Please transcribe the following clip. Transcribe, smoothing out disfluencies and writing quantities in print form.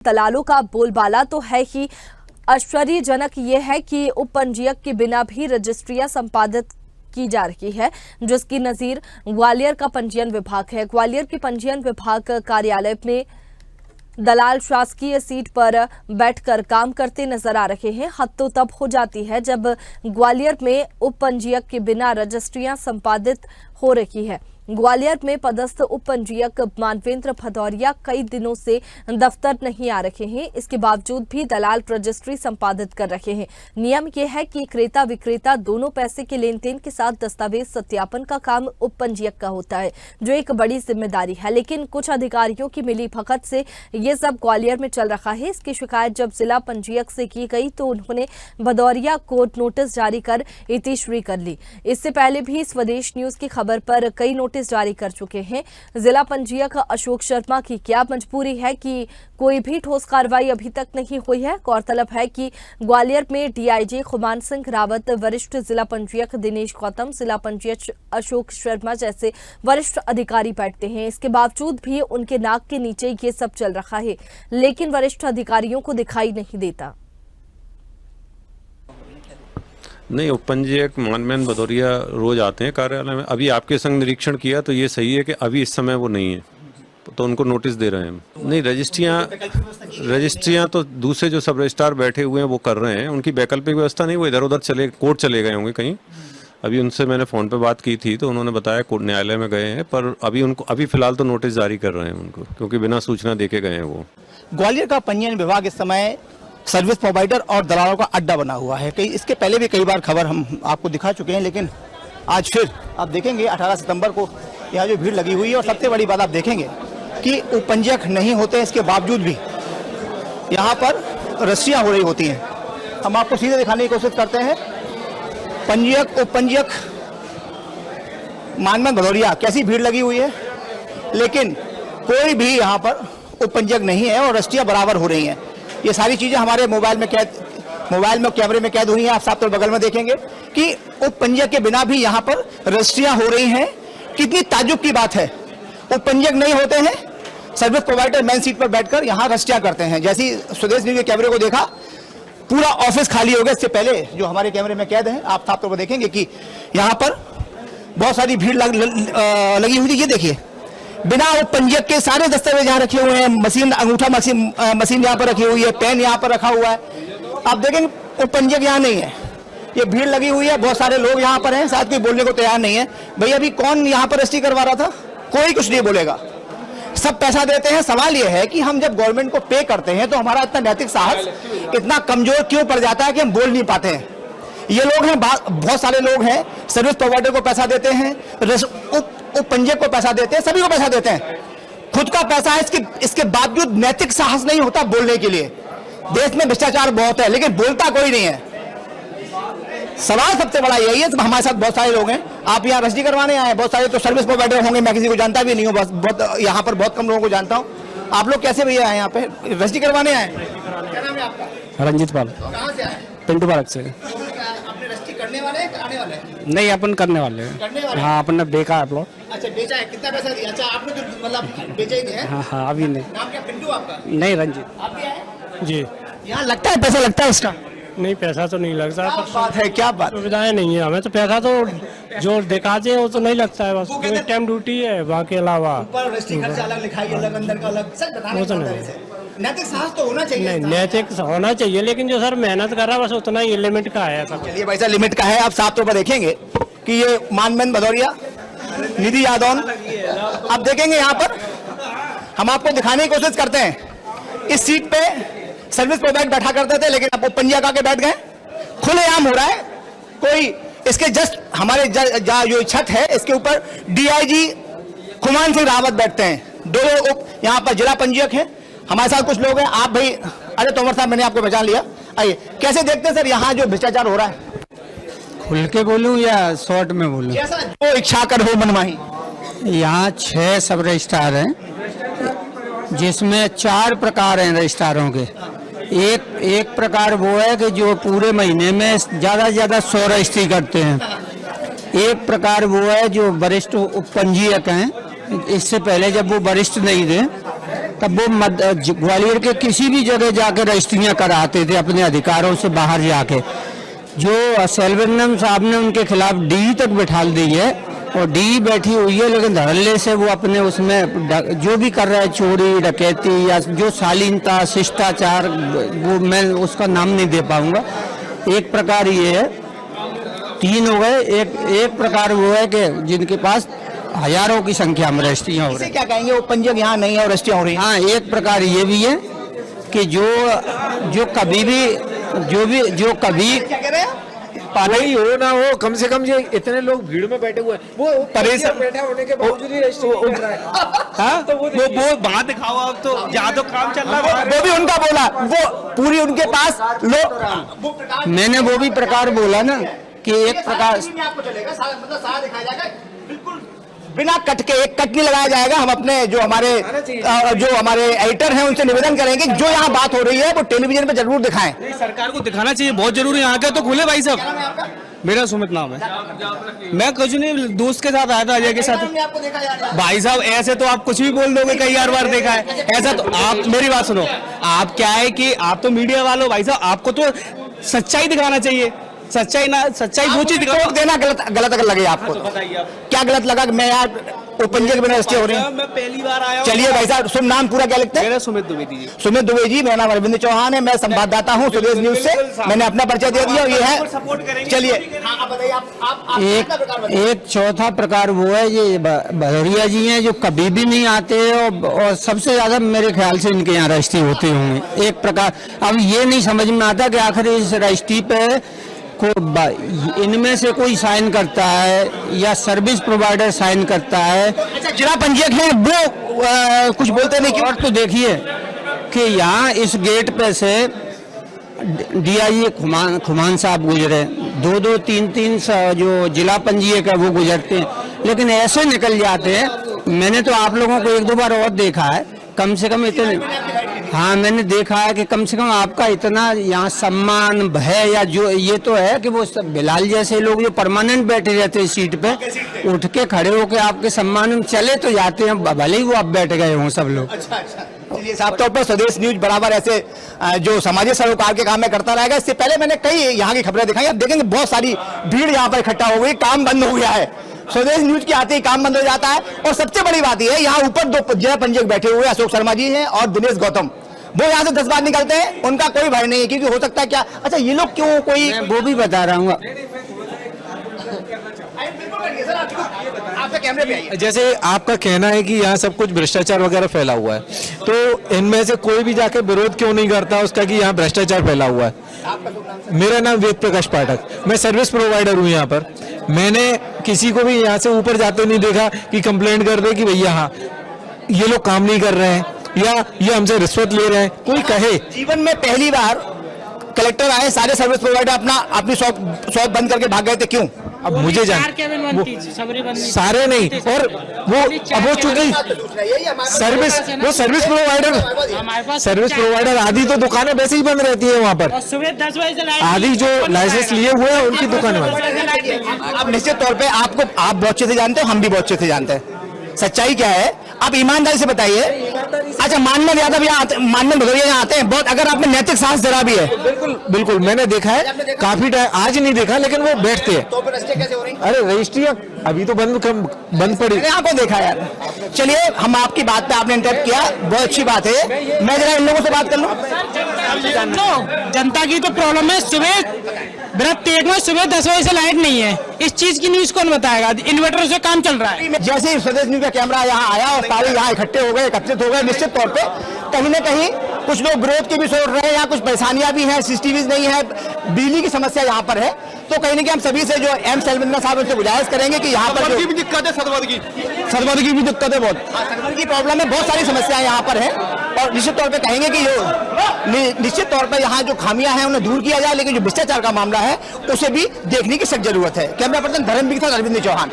दलालों का बोलबाला तो है ही। आश्चर्यजनक ये है कि उपपंजीयक के बिना भी रजिस्ट्रियां संपादित की जा रही है, जिसकी नजीर ग्वालियर का पंजीयन विभाग है। ग्वालियर के पंजीयन विभाग कार्यालय में दलाल शासकीय सीट पर बैठकर काम करते नजर आ रहे हैं। हद तो तब हो जाती है जब ग्वालियर में उपपंजीयक के बिना रजिस्ट्रियां संपादित हो रही है। ग्वालियर में पदस्थ उपपंजीयक मानवेंद्र भदौरिया कई दिनों से दफ्तर नहीं आ रहे हैं। इसके बावजूद भी दलाल रजिस्ट्री संपादित कर रहे हैं। नियम यह है कि क्रेता विक्रेता दोनों पैसे के लेन देन के साथ दस्तावेज सत्यापन का काम उपपंजीयक का होता है, जो एक बड़ी जिम्मेदारी है। लेकिन कुछ अधिकारियों की मिलीभगत से ये सब ग्वालियर में चल रहा है। इसकी शिकायत जब जिला पंजीयक से की गई तो उन्होंने भदौरिया को नोटिस जारी कर इतिश्री कर ली। इससे पहले भी स्वदेश न्यूज की खबर पर कई नोटिस जारी कर चुके हैं। जिला पंजीयक अशोक शर्मा की क्या मजबूरी है कि कोई भी ठोस कार्रवाई अभी तक नहीं हुई है। गौरतलब है कि ग्वालियर में डीआईजी खुमान सिंह रावत, वरिष्ठ जिला पंजीयक दिनेश गौतम, जिला पंजीयक अशोक शर्मा जैसे वरिष्ठ अधिकारी बैठते हैं। इसके बावजूद भी उनके नाक के नीचे ये सब चल रहा है, लेकिन वरिष्ठ अधिकारियों को दिखाई नहीं देता। नहीं, उपपंजीयक मानवेंद्र भदौरिया रोज आते हैं कार्यालय में। अभी आपके संग निरीक्षण किया तो ये सही है कि अभी इस समय वो नहीं है, तो उनको नोटिस दे रहे हैं। नहीं, रजिस्ट्रियां तो दूसरे जो सब रजिस्ट्रार बैठे हुए हैं वो कर रहे हैं। उनकी वैकल्पिक व्यवस्था नहीं, वो इधर उधर कोर्ट चले गए होंगे कहीं। अभी उनसे मैंने फ़ोन पे बात की थी तो उन्होंने बताया कोर्ट न्यायालय में गए हैं, पर अभी फिलहाल तो नोटिस जारी कर रहे हैं उनको, क्योंकि बिना सूचना देके गए हैं वो। ग्वालियर का पंजीयन विभाग इस समय सर्विस प्रोवाइडर और दलालों का अड्डा बना हुआ है। इसके पहले भी कई बार खबर हम आपको दिखा चुके हैं, लेकिन आज फिर आप देखेंगे 18 सितंबर को यहाँ जो भीड़ लगी हुई है। और सबसे बड़ी बात आप देखेंगे कि उपपंजीयक नहीं होते, इसके बावजूद भी यहाँ पर रजिस्ट्रियाँ हो रही होती हैं। हम आपको सीधे दिखाने की कोशिश करते हैं। उपपंजीयक मानवेंद्र भदौरिया कैसी भीड़ लगी हुई है, लेकिन कोई भी यहाँ पर उपपंजीयक नहीं है और रजिस्ट्रियाँ बराबर हो रही हैं। ये सारी चीजें हमारे मोबाइल में कैमरे में कैद हुई हैं। आप साफ तौर बगल में देखेंगे कि उपपंजीयक के बिना भी यहाँ पर रजिस्ट्रियां हो रही हैं। कितनी ताज्जुब की बात है। उपपंजीयक नहीं होते हैं, सर्विस प्रोवाइडर मेन सीट पर बैठकर यहाँ रजिस्ट्रियां करते हैं। जैसी स्वदेश न्यूज के कैमरे को देखा, पूरा ऑफिस खाली हो गया। इससे पहले जो हमारे कैमरे में कैद है, आप साफ तौर पर देखेंगे कि यहाँ पर बहुत सारी भीड़ लगी हुई थी। ये देखिए, बिना उपपंजीयक के सारे दस्तावेज यहाँ रखे हुए हैं। मशीन, अंगूठा मशीन यहाँ पर रखी हुई है, पेन यहाँ पर रखा हुआ है। आप देखेंगे उपपंजीयक यहाँ नहीं है। ये भीड़ लगी हुई है, बहुत सारे लोग यहाँ पर हैं, शायद कोई बोलने को तैयार नहीं है। भैया अभी कौन यहाँ पर रजिस्ट्री करवा रहा था? कोई कुछ नहीं बोलेगा, सब पैसा देते हैं। सवाल ये है कि हम जब गवर्नमेंट को पे करते हैं तो हमारा इतना नैतिक साहस इतना कमजोर क्यों पड़ जाता है कि हम बोल नहीं पाते हैं। ये लोग हैं, बहुत सारे लोग हैं, सर्विस प्रोवाइडर को पैसा देते हैं, उपपंजीयक को पैसा देते हैं, सभी को पैसा देते हैं। खुद का पैसा है, इसके बावजूद नैतिक साहस नहीं होता बोलने के लिए। देश में भ्रष्टाचार बहुत है, लेकिन बोलता कोई नहीं है। सवाल सबसे बड़ा यही है। हमारे साथ बहुत सारे लोग हैं, आप यहाँ रजिस्ट्री करवाने आए, बहुत सारे तो सर्विस प्रोवाइडर होंगे, मैं किसी को जानता भी नहीं हूँ, बहुत यहाँ पर बहुत कम लोगों को जानता हूँ। आप लोग कैसे भैया आए यहाँ पे रजिस्ट्री करवाने आए? क्या नाम है आपका? रंजीत पाल। कहाँ से आए? पिंटू पार्क से। आपने रजिस्ट्री करने वाले हैं, कराने वाले हैं? नहीं, अपन करने वाले हैं। हाँ, अपन ने बेचा है प्लॉट। अच्छा, बेचा है। कितना पैसा दिया? अच्छा, आपने जो मतलब बेचा ही नहीं है? हाँ, अभी नहीं। नाम क्या? पिंटू आपका? नहीं, रंजीत। आप भी आए? जी। यहाँ लगता है पैसा लगता है इसका? नहीं, पैसा तो नहीं लगता। क्या बात है, क्या बात? सुविधाएं नहीं है हमें, तो पैसा तो जो दिखाते हैं वो तो नहीं लगता है, बस टाइम ड्यूटी है, बाकी अलावा ऊपर रजिस्ट्री खर्चा अलग, लिखाई अलग, अंदर का अलग, सब बताने की ईमानदारी से। नैतिक साहस तो होना चाहिए। नहीं, नैतिक होना चाहिए, लेकिन जो सर मेहनत कर रहा है बस उतना ही लिमिट का है सर। चलिए भाई साहब, लिमिट का है। आप साफ तौर पर देखेंगे कि ये मानवेंद्र भदौरिया, निधि यादव, आप देखेंगे यहाँ पर हम आपको दिखाने की कोशिश करते हैं। इस सीट पे सर्विस प्रोवाइडर बैठा करते थे, लेकिन अब उपपंजीयक आके बैठ गए। खुलेआम हो रहा है। कोई इसके जस्ट हमारे जो छत है इसके ऊपर डीआईजी खुमान सिंह रावत बैठते हैं। दो लोग यहाँ पर जिला पंजीयक हैं, हमारे साथ कुछ लोग हैं। आप भाई, अरे तोमर साहब, मैंने आपको पहचान लिया। आइए, कैसे देखते हैं सर यहाँ जो भ्रष्टाचार हो रहा है? खुल के बोलूं या शॉर्ट में बोलूं? जैसा जो इच्छा कर हो मनमाही। यहाँ 6 सब रजिस्ट्रार हैं, जिसमें 4 प्रकार हैं रजिस्ट्रारों के। एक प्रकार वो है कि जो पूरे महीने में ज़्यादा से ज़्यादा 100 रजिस्ट्री करते हैं। एक प्रकार वो है जो वरिष्ठ उपपंजीयक हैं, इससे पहले जब वो वरिष्ठ नहीं थे तब वो ग्वालियर के किसी भी जगह जाके रजिस्ट्रियाँ कराते थे अपने अधिकारों से बाहर जाके। जो सेल्वरनम साहब ने उनके खिलाफ डी तक बैठा दी है और डी बैठी हुई है, लेकिन धड़ल्ले से वो अपने उसमें जो भी कर रहा है, चोरी डकैती या जो शालीनता शिष्टाचार, वो मैं उसका नाम नहीं दे पाऊंगा। एक प्रकार ये है, 3 हो गए। एक प्रकार वो है कि जिनके पास हजारों की संख्या में रजिस्ट्रियाँ हो रही हैं। क्या कहेंगे, वो पंजीयक यहाँ नहीं है और रजिस्ट्रियाँ हो रही हैं? हाँ, एक प्रकार ये भी है कि जो कभी क्या कह रहे हैं? वही हो ना हो, कम से कम ये इतने लोग भीड़ में बैठे हुए हैं, वो परेशान बैठा होने के बावजूद ही रजिस्ट्रेशन कर रहा है। हाँ, तो वो बात दिखाओ अब तो, जहाँ तो काम चल रहा है वो भी उनका बोला, वो पूरी उनके पास लोग। मैंने वो भी प्रकार बोला ना कि एक प्रकार आपको चलेगा, मतलब सारा दिखाया जाएगा, बिल्कुल बिना कट के, एक कट नहीं लगाया जाएगा। हम अपने जो हमारे एडिटर हैं उनसे निवेदन करेंगे, जो यहाँ बात हो रही है वो टेलीविजन पे जरूर दिखाएं। सरकार को दिखाना चाहिए, बहुत जरूरी। यहाँ के तो खुले भाई साहब। मेरा सुमित नाम है, मैं कुछ नहीं, दोस्त के साथ आया था, अजय के साथ। भाई साहब ऐसे तो आप कुछ भी बोल दोगे, कई बार देखा है ऐसा। तो आप मेरी बात सुनो, आप क्या है कि आप तो मीडिया वालों, भाई साहब आपको तो सच्चाई दिखाना चाहिए। सच्चाई वो चीज टोक देना गलत अगर लगे आपको, तो बताइए आप क्या गलत लगा कि मैं यार पंजीयक बिना रजिस्ट्री हो रही हूँ? मैं पहली बार आया। चलिए भाई साहब, शुभ नाम पूरा क्या लिखते हैं? मेरा सुमित द्विवेदी जी। सुमित द्विवेदी जी, मेरा नाम अरविंद चौहान है, मैं संवाददाता हूँ स्वदेश न्यूज से। मैंने अपना परिचय दे दिया, ये है। चलिए एक चौथा प्रकार वो है, ये भदौरिया जी हैं जो कभी भी नहीं आते और सबसे ज्यादा मेरे ख्याल से इनके यहाँ रजिस्ट्री होते होंगे। एक प्रकार अब ये नहीं समझ में आता कि आखिर इस रजिस्ट्री पे इनमें से कोई साइन करता है या सर्विस प्रोवाइडर साइन करता है। अच्छा, जिला पंजीयक है वो कुछ बोलते नहीं क्यों? और तो देखिए कि यहाँ इस गेट पे से डीआई खुमान साहब गुजरे, 2-2, 3-3 जो जिला पंजीयक है वो गुजरते हैं, लेकिन ऐसे निकल जाते हैं। मैंने तो आप लोगों को 1-2 बार और देखा है, कम से कम इतने। हाँ, मैंने देखा है कि कम से कम आपका इतना यहाँ सम्मान भय या जो ये तो है कि वो बिलाल जैसे लोग जो परमानेंट बैठे रहते हैं सीट पे, उठ के खड़े होके आपके सम्मान में चले तो जाते हैं, भले ही वो अब बैठ गए हों सब लोग। अच्छा। चलिए, साफ तौर पर स्वदेश न्यूज बराबर ऐसे जो सामाजिक सरोकार के काम में करता रहेगा। इससे पहले मैंने कई यहाँ की खबरें दिखाई, आप देखेंगे बहुत सारी भीड़ यहाँ पर इकट्ठा हो गई, काम बंद हो गया है। स्वदेश न्यूज के आते ही काम बंद हो जाता है। और सबसे बड़ी बात यह है, यहाँ ऊपर 2 जिला पंजीयक बैठे हुए अशोक शर्मा जी हैं और दिनेश गौतम, वो यहाँ से 10 बार निकलते हैं, उनका कोई भय नहीं है, क्योंकि हो सकता है क्या। अच्छा, ये लोग क्यों कोई, मैं वो भी बता रहा हूँ। कैमरे पे आइए। जैसे आपका कहना है कि यहाँ सब कुछ भ्रष्टाचार वगैरह फैला हुआ है, तो इनमें से कोई भी जाके विरोध क्यों नहीं करता उसका कि यहाँ भ्रष्टाचार फैला हुआ है? मेरा नाम वेद प्रकाश पाठक, मैं सर्विस प्रोवाइडर हूँ यहाँ पर। मैंने किसी को भी यहाँ से ऊपर जाते नहीं देखा कि कंप्लेंट कर दे कि भैया हाँ ये लोग काम नहीं कर रहे हैं या ये हमसे रिश्वत ले रहे हैं, कोई कहे। जीवन में पहली बार कलेक्टर आए, सारे सर्विस प्रोवाइडर अपनी शॉप बंद करके भाग गए थे, क्यों? अब मुझे सारे नहीं, और वो चूंकि सर्विस प्रोवाइडर आदि तो दुकानें वैसे ही बंद रहती है वहाँ पर, सुबह 10 बजे से आदि जो लाइसेंस लिए हुए हैं उनकी दुकानें बंद। अब निश्चित तौर पे आप बहुत अच्छे से जानते हो, हम भी बहुत अच्छे से जानते हैं सच्चाई क्या है। आप ईमानदारी से बताइए। अच्छा, मानवेंद्र यादव यहाँ मानवेंद्र भदौरिया यहाँ आते हैं, बहुत अगर आपने नैतिक साहस जरा भी है। बिल्कुल मैंने देखा है, काफी टाइम, आज नहीं देखा लेकिन वो बैठते हैं। तो फिर रजिस्ट्री कैसे हो रही? अरे रजिस्ट्रियाँ अभी तो बंद पड़ी। मैंने आपको देखा यार। चलिए, हम आपकी बात पे आपने इंटरप्ट किया, बहुत अच्छी बात है। मैं जरा इन लोगों से बात कर लूं। जनता की तो प्रॉब्लम है, सुबह तेज में सुबह 10 बजे से लाइट नहीं है। इस चीज की न्यूज कौन बताएगा? इन्वर्टर से काम चल रहा है। जैसे ही स्वदेश न्यूज का कैमरा यहाँ आया और सारे यहाँ इकट्ठे हो गए, एकत्रित हो गए, निश्चित तौर पे कहीं न कहीं कुछ लोग विरोध की भी सोच रहे हैं, यहाँ कुछ परेशानियां भी हैं, सीसीटीवी नहीं है, बिजली की समस्या यहाँ पर है। तो कहीं न कहीं हम सभी से जो एम सेल्वेंद्र साहब उनसे गुजारिश करेंगे कि यहाँ पर की भी दिक्कत है, सदवद की भी दिक्कत है, बहुत सदवद की प्रॉब्लम है, बहुत सारी समस्याएं यहाँ पर है। और निश्चित तौर पे कहेंगे कि जो निश्चित तौर पर यहाँ जो खामियां हैं उन्हें दूर किया जाए, लेकिन जो भ्रष्टाचार का मामला है उसे भी देखने की सख्त जरूरत है। कैमरा पर्सन धर्मवीर के साथ अरविंद चौहान।